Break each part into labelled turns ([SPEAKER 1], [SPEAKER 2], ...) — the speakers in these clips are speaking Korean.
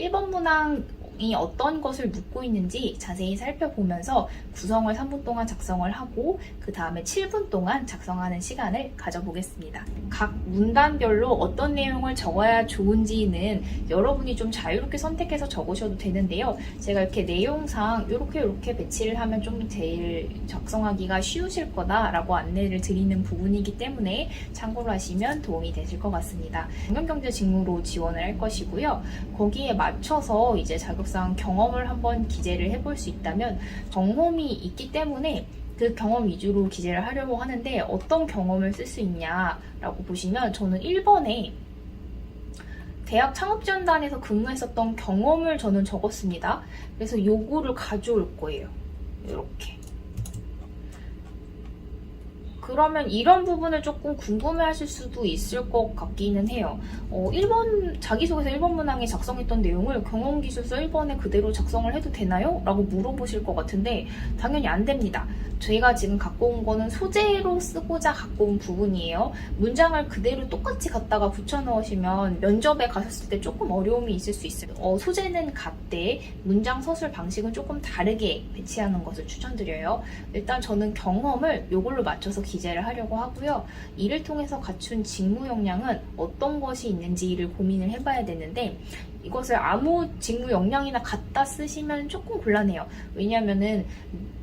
[SPEAKER 1] 1번 문항이 어떤 것을 묻고 있는지 자세히 살펴보면서 구성을 3분 동안 작성을 하고 그 다음에 7분 동안 작성하는 시간을 가져보겠습니다. 각 문단별로 어떤 내용을 적어야 좋은지는 여러분이 좀 자유롭게 선택해서 적으셔도 되는데요. 제가 이렇게 내용상 이렇게 배치를 하면 좀 제일 작성하기가 쉬우실 거다라고 안내를 드리는 부분이기 때문에 참고로 하시면 도움이 되실 것 같습니다. 경영경제 직무로 지원을 할 것이고요. 거기에 맞춰서 이제 자격상 경험을 한번 기재를 해볼 수 있다면 경험이 있기 때문에 그 경험 위주로 기재를 하려고 하는데 어떤 경험을 쓸 수 있냐라고 보시면 저는 1번에 대학 창업지원단에서 근무했었던 경험을 저는 적었습니다. 그래서 요거를 가져올 거예요. 이렇게. 그러면 이런 부분을 조금 궁금해하실 수도 있을 것 같기는 해요. 1번 자기소개서 1번 문항에 작성했던 내용을 경험기술서 1번에 그대로 작성을 해도 되나요? 라고 물어보실 것 같은데 당연히 안 됩니다. 저희가 지금 갖고 온 거는 소재로 쓰고자 갖고 온 부분이에요. 문장을 그대로 똑같이 갖다가 붙여 넣으시면 면접에 가셨을 때 조금 어려움이 있을 수 있어요. 소재는 같되 문장 서술 방식은 조금 다르게 배치하는 것을 추천드려요. 일단 저는 경험을 이걸로 맞춰서 기재를 하려고 하고요. 이를 통해서 갖춘 직무 역량은 어떤 것이 있는지를 고민을 해봐야 되는데 이것을 아무 직무 역량이나 갖다 쓰시면 조금 곤란해요. 왜냐하면은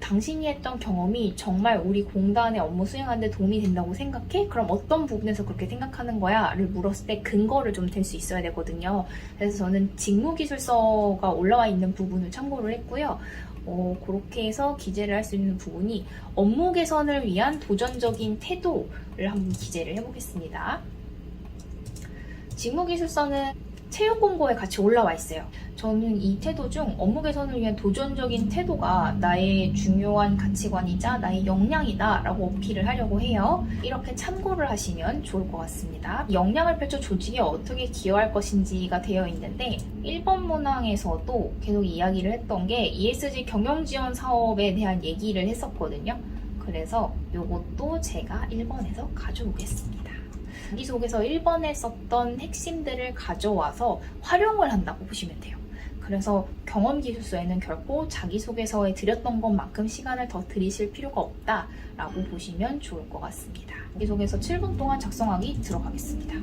[SPEAKER 1] 당신이 했던 경험이 정말 우리 공단의 업무 수행하는 데 도움이 된다고 생각해? 그럼 어떤 부분에서 그렇게 생각하는 거야? 를 물었을 때 근거를 좀 댈 수 있어야 되거든요. 그래서 저는 직무기술서가 올라와 있는 부분을 참고를 했고요. 그렇게 해서 기재를 할 수 있는 부분이 업무 개선을 위한 도전적인 태도를 한번 기재를 해보겠습니다. 직무기술서는 채용 공고에 같이 올라와 있어요. 저는 이 태도 중 업무 개선을 위한 도전적인 태도가 나의 중요한 가치관이자 나의 역량이다 라고 어필을 하려고 해요. 이렇게 참고를 하시면 좋을 것 같습니다. 역량을 펼쳐 조직에 어떻게 기여할 것인지가 되어 있는데 1번 문항에서도 계속 이야기를 했던 게 ESG 경영지원 사업에 대한 얘기를 했었거든요. 그래서 이것도 제가 1번에서 가져오겠습니다. 자기소개서 1번에 썼던 핵심들을 가져와서 활용을 한다고 보시면 돼요. 그래서 경험기술서에는 결코 자기소개서에 드렸던 것만큼 시간을 더 들이실 필요가 없다라고 보시면 좋을 것 같습니다. 자기소개서 7분 동안 작성하기 들어가겠습니다.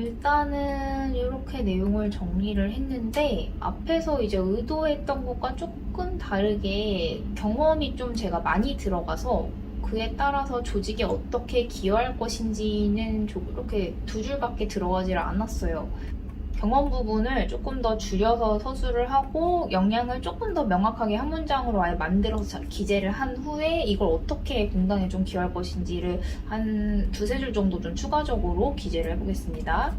[SPEAKER 1] 일단은 이렇게 내용을 정리를 했는데 앞에서 이제 의도했던 것과 조금 다르게 경험이 좀 제가 많이 들어가서 그에 따라서 조직에 어떻게 기여할 것인지는 이렇게 두 줄밖에 들어가질 않았어요. 경험 부분을 조금 더 줄여서 서술을 하고 역량을 조금 더 명확하게 한 문장으로 아예 만들어서 기재를 한 후에 이걸 어떻게 공단에 좀 기여할 것인지를 한 두세 줄 정도 좀 추가적으로 기재를 해보겠습니다.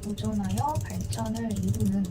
[SPEAKER 1] 도전하여 발전을 이루는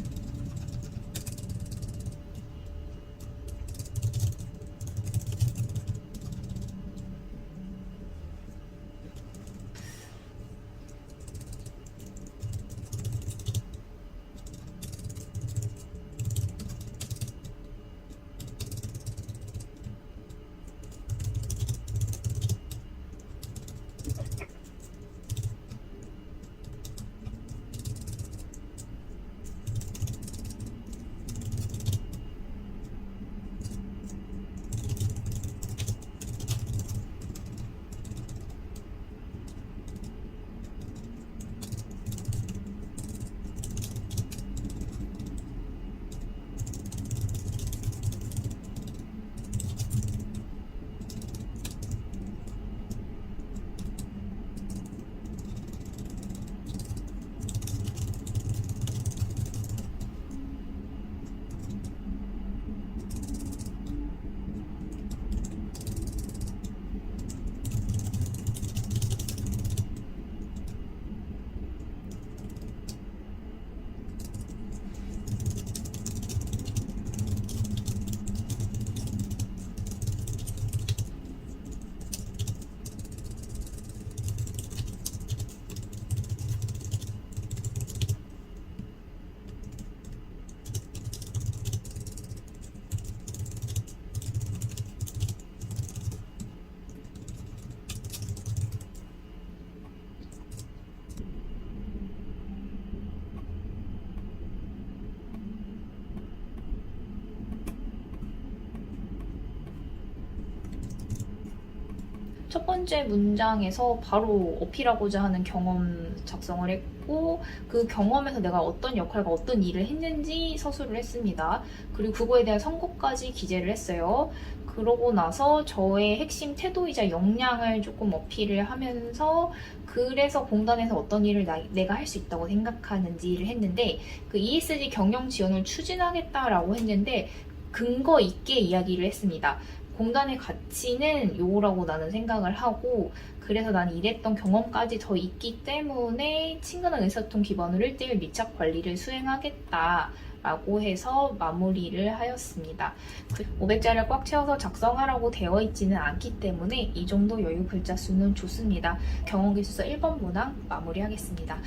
[SPEAKER 1] 첫 번째 문장에서 바로 어필하고자 하는 경험 작성을 했고 그 경험에서 내가 어떤 역할과 어떤 일을 했는지 서술을 했습니다. 그리고 그거에 대한 선고까지 기재를 했어요. 그러고 나서 저의 핵심 태도이자 역량을 조금 어필을 하면서 그래서 공단에서 어떤 일을 내가 할 수 있다고 생각하는지를 했는데 그 ESG 경영 지원을 추진하겠다라고 했는데 근거 있게 이야기를 했습니다. 공단의 가치는 요라고 나는 생각을 하고 그래서 난 이랬던 경험까지 더 있기 때문에 친근한 의사소통 기반으로 1:1 밀착 관리를 수행하겠다라고 해서 마무리를 하였습니다. 500자를 꽉 채워서 작성하라고 되어 있지는 않기 때문에 이 정도 여유 글자 수는 좋습니다. 경험기술서 1번 문항 마무리하겠습니다.